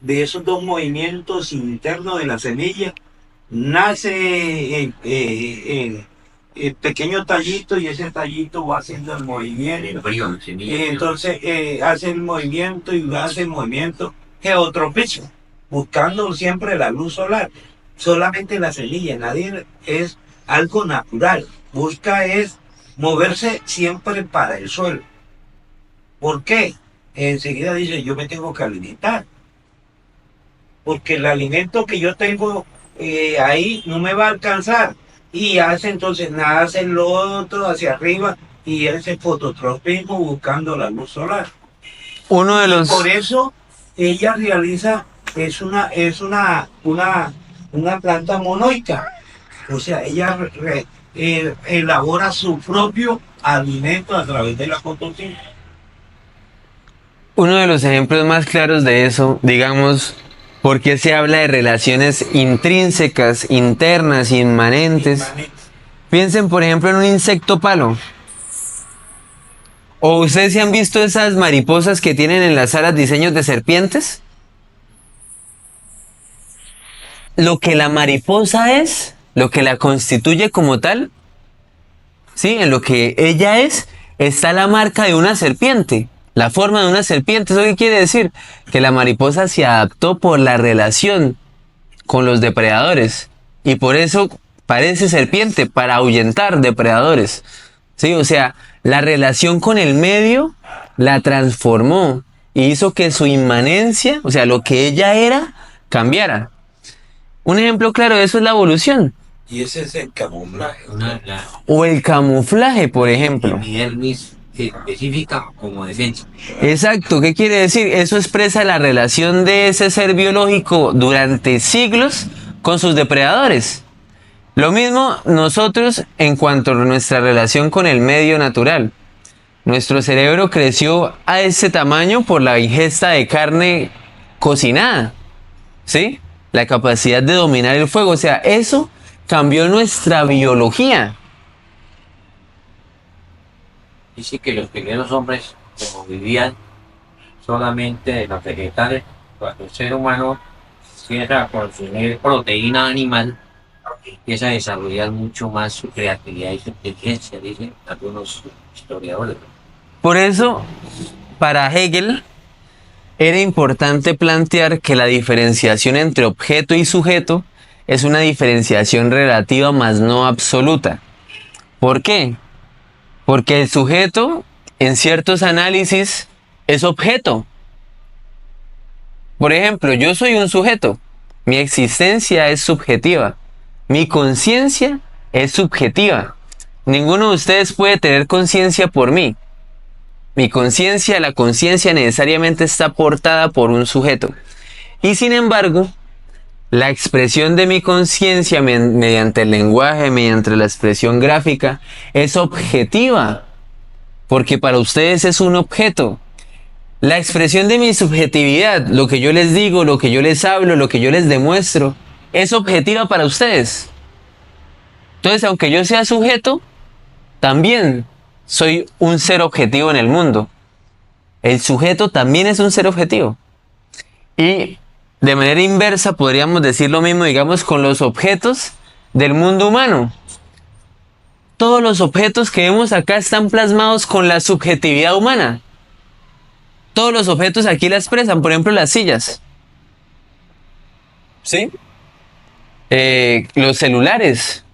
de esos dos movimientos internos de la semilla. Nace el pequeño tallito y ese tallito va haciendo el movimiento. Embrión, semilla. Entonces hace el movimiento y hace el movimiento geotropismo, buscando siempre la luz solar. Solamente la semilla, nadie es algo natural. Busca es moverse siempre para el suelo. ¿Por qué? Enseguida dice, yo me tengo que alimentar. Porque el alimento que yo tengo ahí no me va a alcanzar. Y hace entonces, nace el otro hacia arriba y ese fototropismo buscando la luz solar. Uno de los... Por eso ella realiza, es una planta monoica. O sea, ella elabora su propio alimento a través de la fotosíntesis. Uno de los ejemplos más claros de eso, digamos, porque se habla de relaciones intrínsecas, internas, inmanentes. Piensen, por ejemplo, en un insecto palo. ¿O ustedes se han visto esas mariposas que tienen en las alas diseños de serpientes? Lo que la mariposa es, lo que la constituye como tal, ¿sí? En lo que ella es, está la marca de una serpiente. La forma de una serpiente. ¿Eso qué quiere decir? Que la mariposa se adaptó por la relación con los depredadores. Y por eso parece serpiente, para ahuyentar depredadores. ¿Sí? O sea, la relación con el medio la transformó y hizo que su inmanencia, o sea, lo que ella era, cambiara. Un ejemplo claro de eso es la evolución. Y ese es el camuflaje. O el camuflaje, por ejemplo. Epidermis específica como defensa. Exacto, ¿qué quiere decir? Eso expresa la relación de ese ser biológico durante siglos con sus depredadores. Lo mismo nosotros en cuanto a nuestra relación con el medio natural. Nuestro cerebro creció a ese tamaño por la ingesta de carne cocinada, ¿sí? La capacidad de dominar el fuego, o sea, eso cambió nuestra biología. Dice que los primeros hombres, como vivían solamente de los vegetales, cuando el ser humano empieza a consumir proteína animal, empieza a desarrollar mucho más su creatividad y su inteligencia, dicen algunos historiadores. Por eso, para Hegel, era importante plantear que la diferenciación entre objeto y sujeto es una diferenciación relativa más no absoluta. ¿Por qué? Porque el sujeto, en ciertos análisis, es objeto. Por ejemplo, yo soy un sujeto. Mi existencia es subjetiva. Mi conciencia es subjetiva. Ninguno de ustedes puede tener conciencia por mí. Mi conciencia, la conciencia necesariamente está aportada por un sujeto. Y sin embargo, la expresión de mi conciencia mediante el lenguaje, mediante la expresión gráfica, es objetiva, porque para ustedes es un objeto. La expresión de mi subjetividad, lo que yo les digo, lo que yo les hablo, lo que yo les demuestro, es objetiva para ustedes. Entonces, aunque yo sea sujeto, también soy un ser objetivo en el mundo. El sujeto también es un ser objetivo. Y de manera inversa podríamos decir lo mismo, digamos, con los objetos del mundo humano. Todos los objetos que vemos acá están plasmados con la subjetividad humana. Todos los objetos aquí la expresan, por ejemplo las sillas. ¿sí? Los celulares,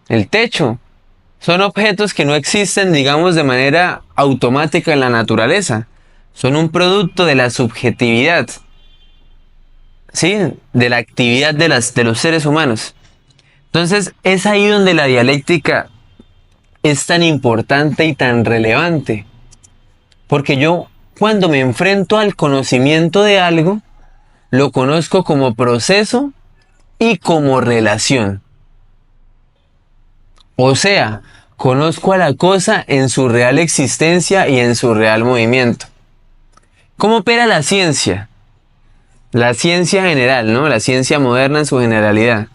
el techo, son objetos que no existen, digamos, de manera automática en la naturaleza. Son un producto de la subjetividad, ¿sí? De la actividad de los seres humanos. Entonces, es ahí donde la dialéctica es tan importante y tan relevante. Porque yo, cuando me enfrento al conocimiento de algo, lo conozco como proceso y como relación. O sea, conozco a la cosa en su real existencia y en su real movimiento. ¿Cómo opera la ciencia? La ciencia general, ¿no? La ciencia moderna en su generalidad.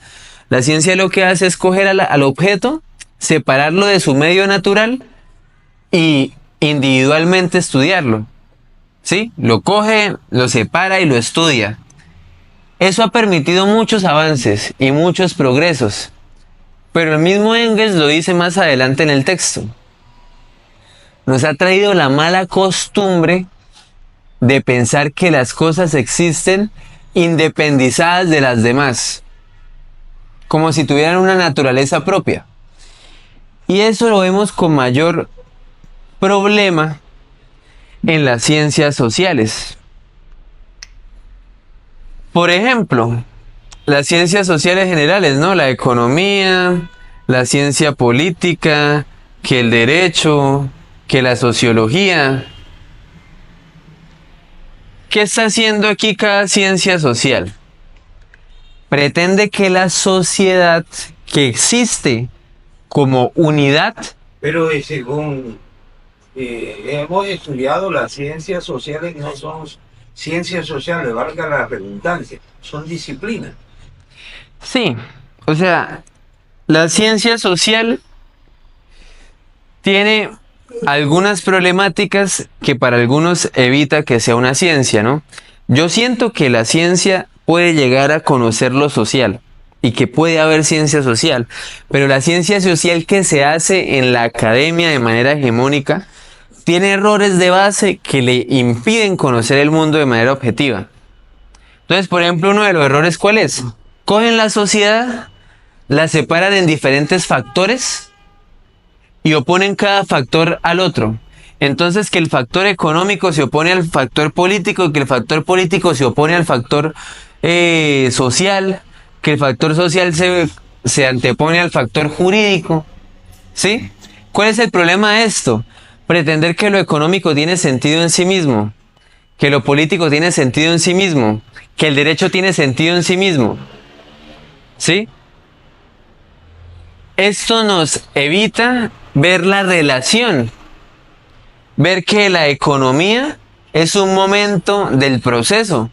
La ciencia lo que hace es coger al objeto, separarlo de su medio natural y individualmente estudiarlo. ¿Sí? Lo coge, lo separa y lo estudia. Eso ha permitido muchos avances y muchos progresos. Pero el mismo Engels lo dice más adelante en el texto. Nos ha traído la mala costumbre de pensar que las cosas existen independizadas de las demás, como si tuvieran una naturaleza propia. Y eso lo vemos con mayor problema en las ciencias sociales. Por ejemplo, las ciencias sociales generales, ¿no? La economía, la ciencia política, que el derecho, que la sociología. ¿Qué está haciendo aquí cada ciencia social? Pretende que la sociedad que existe como unidad, Pero según hemos estudiado, las ciencias sociales no son ciencias sociales, valga la redundancia, son disciplinas. sí, o sea, la ciencia social tiene algunas problemáticas que para algunos evita que sea una ciencia, ¿no? Yo siento que la ciencia puede llegar a conocer lo social y que puede haber ciencia social, pero la ciencia social que se hace en la academia de manera hegemónica tiene errores de base que le impiden conocer el mundo de manera objetiva. Entonces, por ejemplo, uno de los errores, ¿cuál es? Cogen la sociedad, la separan en diferentes factores y oponen cada factor al otro. Entonces, que el factor económico se opone al factor político, que el factor político se opone al factor social, que el factor social se antepone al factor jurídico. ¿Sí? ¿Cuál es el problema de esto? Pretender que lo económico tiene sentido en sí mismo, que lo político tiene sentido en sí mismo, que el derecho tiene sentido en sí mismo. ¿Sí? Esto nos evita ver la relación, ver que la economía es un momento del proceso,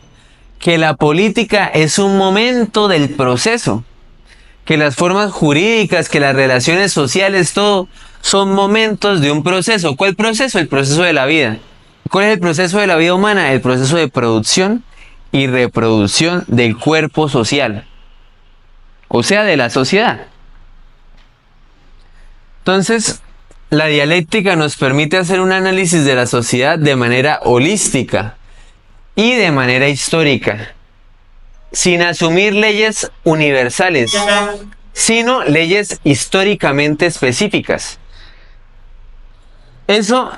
que la política es un momento del proceso, que las formas jurídicas, que las relaciones sociales, todo son momentos de un proceso. ¿Cuál proceso? El proceso de la vida. ¿Cuál es el proceso de la vida humana? El proceso de producción y reproducción del cuerpo social, o sea, de la sociedad. Entonces, la dialéctica nos permite hacer un análisis de la sociedad de manera holística y de manera histórica, sin asumir leyes universales, sino leyes históricamente específicas. Eso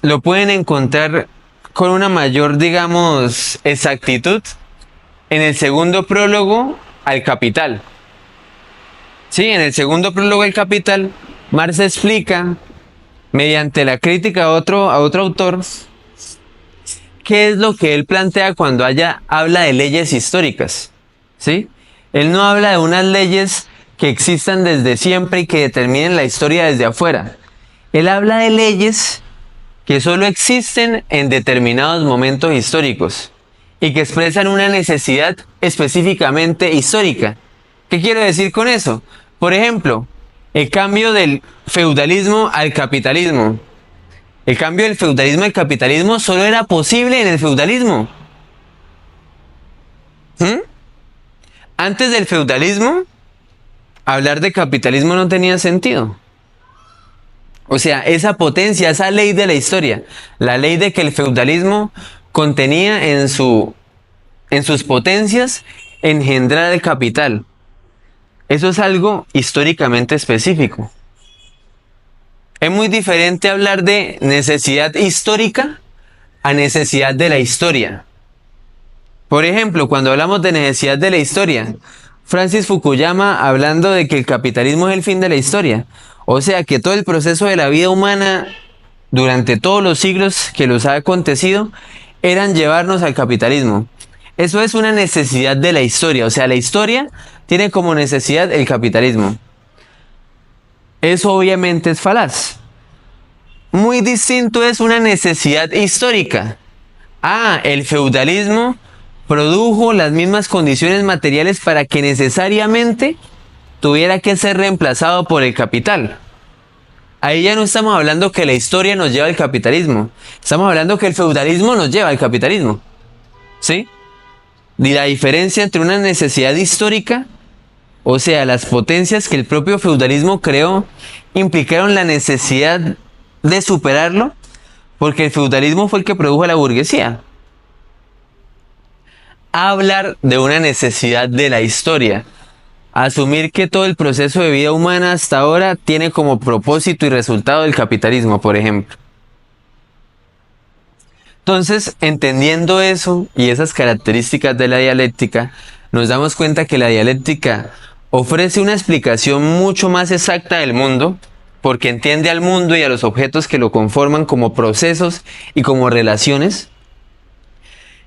lo pueden encontrar con una mayor, digamos, exactitud en el segundo prólogo al Capital. Sí, en el segundo prólogo al Capital, Marx explica, mediante la crítica a otro autor, qué es lo que él plantea cuando habla de leyes históricas. ¿Sí? Él no habla de unas leyes que existan desde siempre y que determinen la historia desde afuera. Él habla de leyes que solo existen en determinados momentos históricos y que expresan una necesidad específicamente histórica. ¿Qué quiero decir con eso? Por ejemplo, el cambio del feudalismo al capitalismo. El cambio del feudalismo al capitalismo solo era posible en el feudalismo. Antes del feudalismo, hablar de capitalismo no tenía sentido. O sea, esa potencia, esa ley de la historia, la ley de que el feudalismo contenía en sus potencias engendrar el capital. Eso es algo históricamente específico. Es muy diferente hablar de necesidad histórica a necesidad de la historia. Por ejemplo, cuando hablamos de necesidad de la historia, Francis Fukuyama hablando de que el capitalismo es el fin de la historia. O sea que todo el proceso de la vida humana durante todos los siglos que los ha acontecido eran llevarnos al capitalismo. Eso es una necesidad de la historia. O sea, la historia tiene como necesidad el capitalismo. Eso obviamente es falaz. Muy distinto es una necesidad histórica. El feudalismo produjo las mismas condiciones materiales para que necesariamente tuviera que ser reemplazado por el capital. Ahí ya no estamos hablando que la historia nos lleva al capitalismo. Estamos hablando que el feudalismo nos lleva al capitalismo. ¿Sí? Y la diferencia entre una necesidad histórica, o sea, las potencias que el propio feudalismo creó, implicaron la necesidad de superarlo, porque el feudalismo fue el que produjo a la burguesía. Hablar de una necesidad de la historia, asumir que todo el proceso de vida humana hasta ahora tiene como propósito y resultado el capitalismo, por ejemplo. Entonces, entendiendo eso y esas características de la dialéctica, nos damos cuenta que la dialéctica ofrece una explicación mucho más exacta del mundo, porque entiende al mundo y a los objetos que lo conforman como procesos y como relaciones,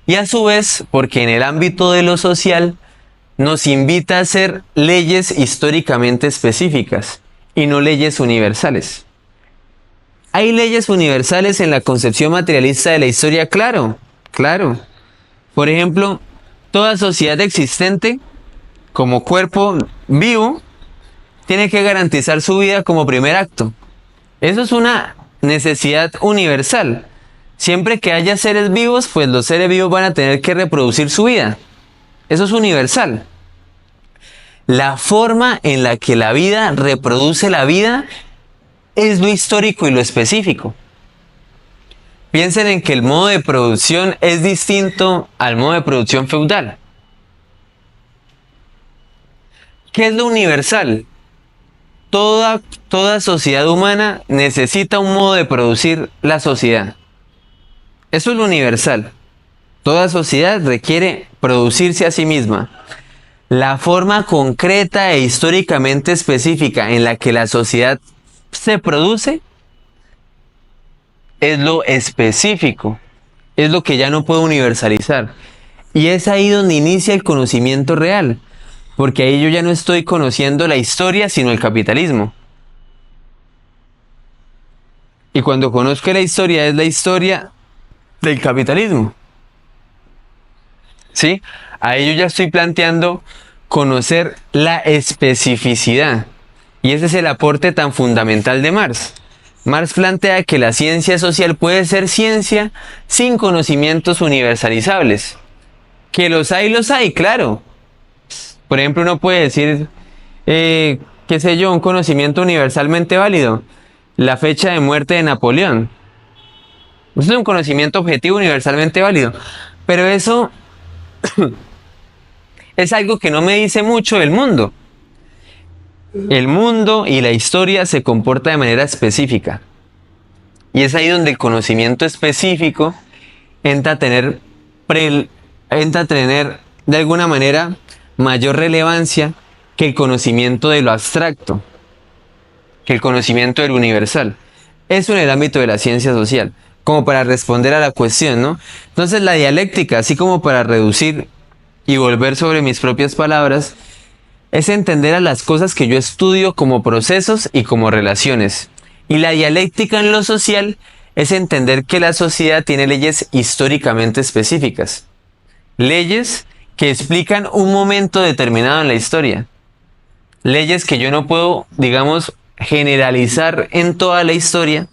y a su vez, porque en el ámbito de lo social, nos invita a hacer leyes históricamente específicas y no leyes universales. ¿Hay leyes universales en la concepción materialista de la historia? Claro. Por ejemplo, toda sociedad existente, como cuerpo vivo, tiene que garantizar su vida como primer acto. Eso es una necesidad universal. Siempre que haya seres vivos, pues los seres vivos van a tener que reproducir su vida. Eso es universal. La forma en la que la vida reproduce la vida es lo histórico y lo específico. Piensen en que el modo de producción es distinto al modo de producción feudal. ¿Qué es lo universal? Toda sociedad humana necesita un modo de producir la sociedad. Eso es lo universal. Toda sociedad requiere producirse a sí misma. La forma concreta e históricamente específica en la que la sociedad se produce es lo específico, es lo que ya no puedo universalizar. Y es ahí donde inicia el conocimiento real, porque ahí yo ya no estoy conociendo la historia, sino el capitalismo. Y cuando conozco la historia, es la historia del capitalismo. ¿Sí? Ahí yo ya estoy planteando conocer la especificidad. Y ese es el aporte tan fundamental de Marx. Marx plantea que la ciencia social puede ser ciencia sin conocimientos universalizables. Que los hay, claro. Por ejemplo, uno puede decir, qué sé yo, un conocimiento universalmente válido. La fecha de muerte de Napoleón. Es un conocimiento objetivo universalmente válido. Pero eso es algo que no me dice mucho del mundo. El mundo y la historia se comporta de manera específica. Y es ahí donde el conocimiento específico entra a tener de alguna manera mayor relevancia que el conocimiento de lo abstracto, que el conocimiento del universal. Eso en el ámbito de la ciencia social, como para responder a la cuestión, ¿no? Entonces la dialéctica, así como para reducir y volver sobre mis propias palabras, es entender a las cosas que yo estudio como procesos y como relaciones. Y la dialéctica en lo social es entender que la sociedad tiene leyes históricamente específicas. Leyes que explican un momento determinado en la historia. Leyes que yo no puedo, digamos, generalizar en toda la historia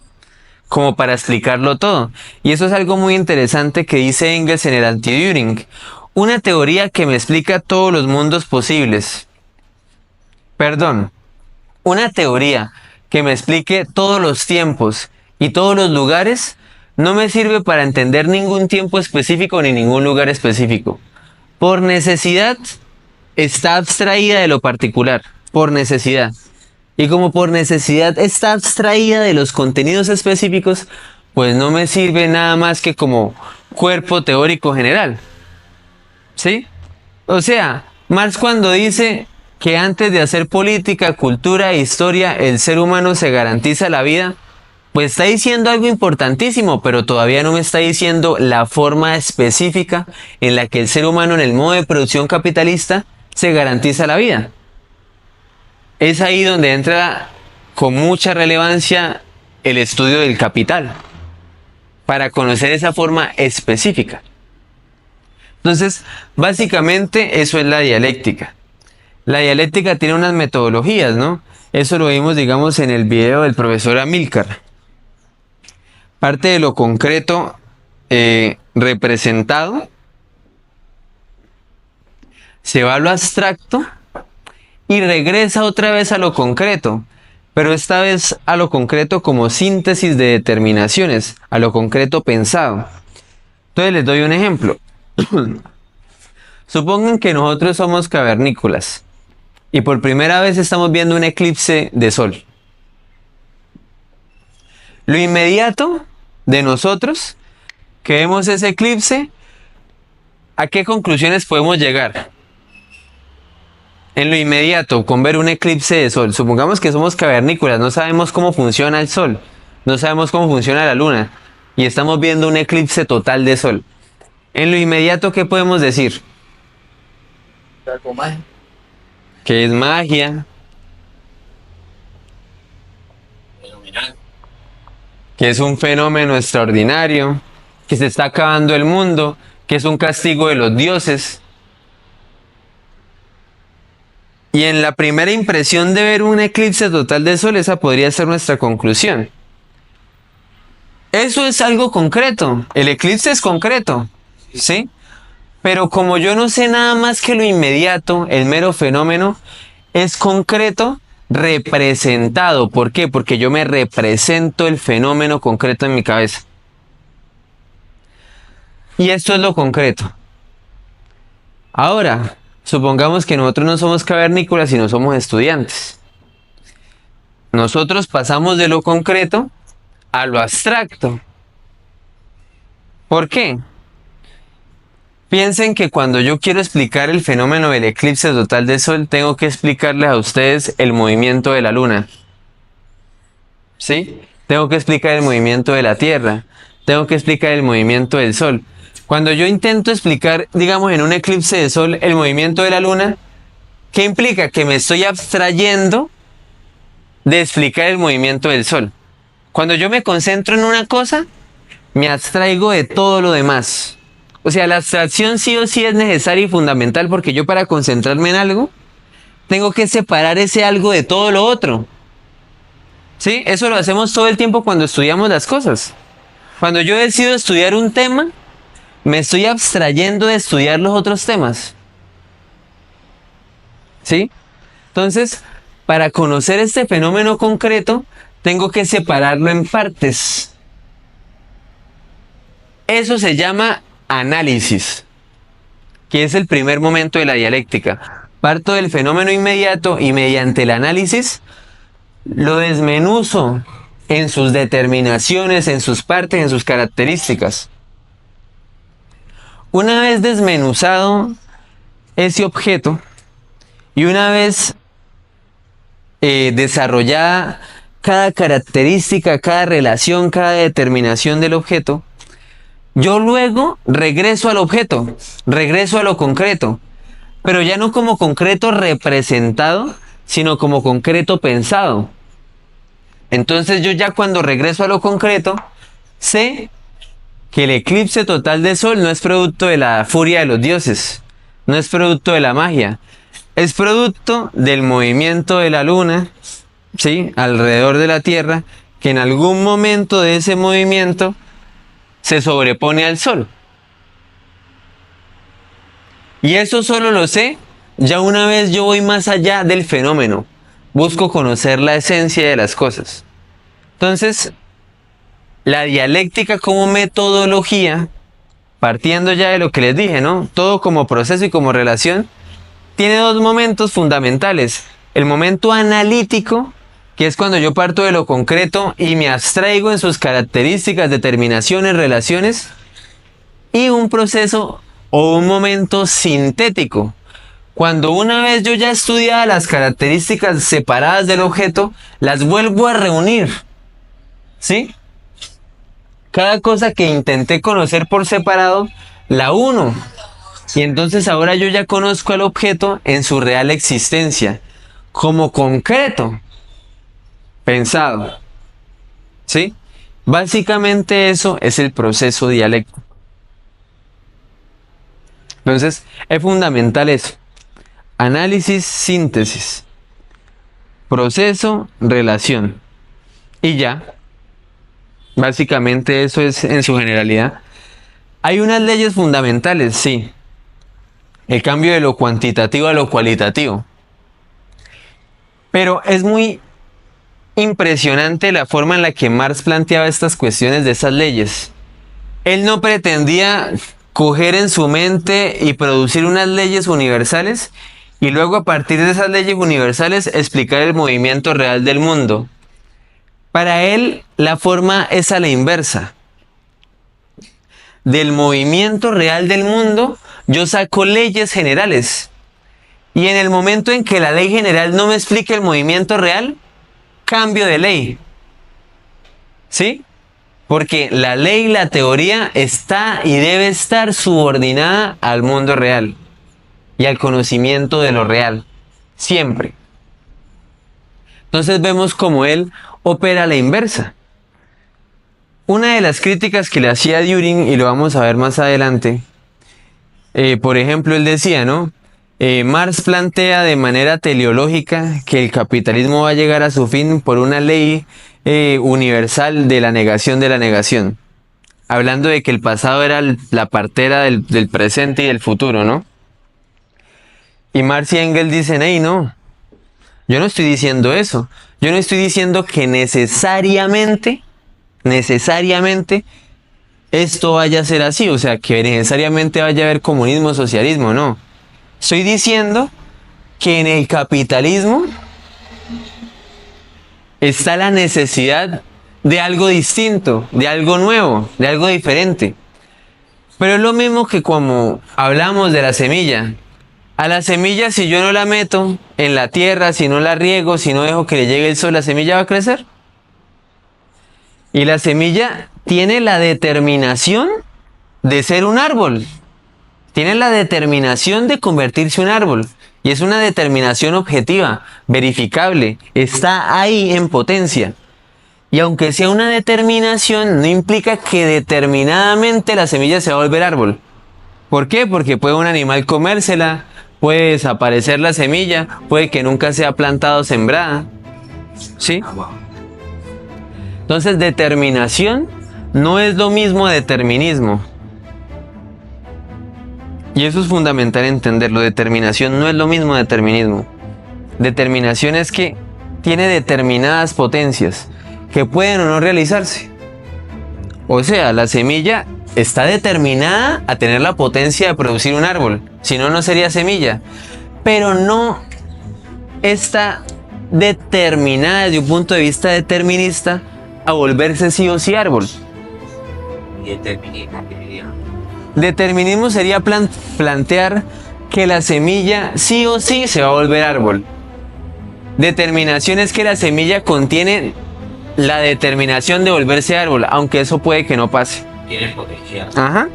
como para explicarlo todo. Y eso es algo muy interesante que dice Engels en el Anti-Düring. Una teoría que me explica todos los mundos posibles. Una teoría que me explique todos los tiempos y todos los lugares no me sirve para entender ningún tiempo específico ni ningún lugar específico. Por necesidad está abstraída de lo particular, por necesidad. Y como por necesidad está abstraída de los contenidos específicos, pues no me sirve nada más que como cuerpo teórico general. ¿Sí? O sea, Marx cuando dice que antes de hacer política, cultura e historia, el ser humano se garantiza la vida, pues está diciendo algo importantísimo, pero todavía no me está diciendo la forma específica en la que el ser humano en el modo de producción capitalista se garantiza la vida. Es ahí donde entra con mucha relevancia el estudio del capital, para conocer esa forma específica. Entonces, básicamente eso es la dialéctica. La dialéctica tiene unas metodologías, ¿no? Eso lo vimos, digamos, en el video del profesor Amílcar. Parte de lo concreto representado, se va a lo abstracto y regresa otra vez a lo concreto, pero esta vez a lo concreto como síntesis de determinaciones, a lo concreto pensado. Entonces les doy un ejemplo. Supongan que nosotros somos cavernícolas y por primera vez estamos viendo un eclipse de sol. Lo inmediato de nosotros que vemos ese eclipse, ¿a qué conclusiones podemos llegar? En lo inmediato, con ver un eclipse de sol, supongamos que somos cavernícolas, no sabemos cómo funciona el sol, no sabemos cómo funciona la luna, y estamos viendo un eclipse total de sol. En lo inmediato, ¿qué podemos decir? Que es magia, Fenomenal. que es un fenómeno extraordinario, que se está acabando el mundo, que es un castigo de los dioses. Y en la primera impresión de ver un eclipse total de sol, esa podría ser nuestra conclusión. Eso es algo concreto, el eclipse es concreto, ¿sí? Pero como yo no sé nada más que lo inmediato, el mero fenómeno es concreto, representado. ¿Por qué? Porque yo me represento el fenómeno concreto en mi cabeza. Y esto es lo concreto. Ahora, supongamos que nosotros no somos cavernícolas, sino somos estudiantes. Nosotros pasamos de lo concreto a lo abstracto. ¿Por qué? Piensen que cuando yo quiero explicar el fenómeno del eclipse total del sol, tengo que explicarles a ustedes el movimiento de la luna. ¿Sí? Tengo que explicar el movimiento de la Tierra. Tengo que explicar el movimiento del sol. Cuando yo intento explicar, digamos, en un eclipse de sol, el movimiento de la luna, ¿qué implica? Que me estoy abstrayendo de explicar el movimiento del sol. Cuando yo me concentro en una cosa, me abstraigo de todo lo demás. O sea, la abstracción sí o sí es necesaria y fundamental porque yo para concentrarme en algo, tengo que separar ese algo de todo lo otro. ¿Sí? Eso lo hacemos todo el tiempo cuando estudiamos las cosas. Cuando yo decido estudiar un tema, me estoy abstrayendo de estudiar los otros temas. ¿Sí? Entonces, para conocer este fenómeno concreto, tengo que separarlo en partes. Eso se llama análisis, que es el primer momento de la dialéctica. Parto del fenómeno inmediato y mediante el análisis lo desmenuzo en sus determinaciones, en sus partes, en sus características. Una vez desmenuzado ese objeto y una vez desarrollada cada característica, cada relación, cada determinación del objeto, yo luego regreso al objeto, regreso a lo concreto, pero ya no como concreto representado, sino como concreto pensado. Entonces yo ya cuando regreso a lo concreto, sé que el eclipse total de sol no es producto de la furia de los dioses, no es producto de la magia, es producto del movimiento de la luna, ¿sí?, alrededor de la Tierra, que en algún momento de ese movimiento se sobrepone al sol. Y eso solo lo sé ya una vez yo voy más allá del fenómeno, busco conocer la esencia de las cosas. Entonces, la dialéctica como metodología, partiendo ya de lo que les dije, ¿no? Todo como proceso y como relación, tiene dos momentos fundamentales. El momento analítico, que es cuando yo parto de lo concreto y me abstraigo en sus características, determinaciones, relaciones, y un proceso o un momento sintético, cuando una vez yo ya he estudiado las características separadas del objeto, las vuelvo a reunir, ¿sí? Cada cosa que intenté conocer por separado, la uno. Y entonces ahora yo ya conozco al objeto en su real existencia, como concreto, pensado. ¿Sí? Básicamente eso es el proceso dialéctico. Entonces, es fundamental eso. Análisis, síntesis. Proceso, relación. Y ya. Básicamente eso es en su generalidad. Hay unas leyes fundamentales, sí. El cambio de lo cuantitativo a lo cualitativo. Pero es muy impresionante la forma en la que Marx planteaba estas cuestiones de esas leyes. Él no pretendía coger en su mente y producir unas leyes universales y luego a partir de esas leyes universales explicar el movimiento real del mundo. Para él la forma es a la inversa. Del movimiento real del mundo yo saco leyes generales y en el momento en que la ley general no me explique el movimiento real, cambio de ley. ¿Sí? Porque la ley, la teoría está y debe estar subordinada al mundo real y al conocimiento de lo real, siempre. Entonces vemos cómo él opera a la inversa. Una de las críticas que le hacía a Dühring, y lo vamos a ver más adelante, por ejemplo, él decía, ¿no? Marx plantea de manera teleológica que el capitalismo va a llegar a su fin por una ley universal de la negación, hablando de que el pasado era la partera del presente y del futuro, ¿no? Y Marx y Engels dicen, hey, no, yo no estoy diciendo eso, yo no estoy diciendo que necesariamente esto vaya a ser así, o sea, que necesariamente vaya a haber comunismo, socialismo, no. Estoy diciendo que en el capitalismo está la necesidad de algo distinto, de algo nuevo, de algo diferente. Pero es lo mismo que como hablamos de la semilla. A la semilla, si yo no la meto en la tierra, si no la riego, si no dejo que le llegue el sol, ¿la semilla va a crecer? Y la semilla tiene la determinación de ser un árbol. Tiene la determinación de convertirse en un árbol. Y es una determinación objetiva, verificable. Está ahí en potencia. Y aunque sea una determinación, no implica que determinadamente la semilla se va a volver árbol. ¿Por qué? Porque puede un animal comérsela, puede desaparecer la semilla, puede que nunca sea plantada o sembrada. ¿Sí? Entonces, determinación no es lo mismo determinismo. Y eso es fundamental entenderlo. Determinación no es lo mismo determinismo. Determinación es que tiene determinadas potencias que pueden o no realizarse. O sea, la semilla está determinada a tener la potencia de producir un árbol. Si no, no sería semilla. Pero no está determinada desde un punto de vista determinista a volverse sí o sí árbol. Y determinismo, ¿qué diría? Determinismo sería plantear que la semilla sí o sí se va a volver árbol. Determinación es que la semilla contiene la determinación de volverse árbol, aunque eso puede que no pase. Tiene potencial. Ajá.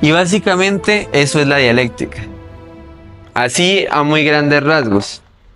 Y básicamente eso es la dialéctica. Así a muy grandes rasgos.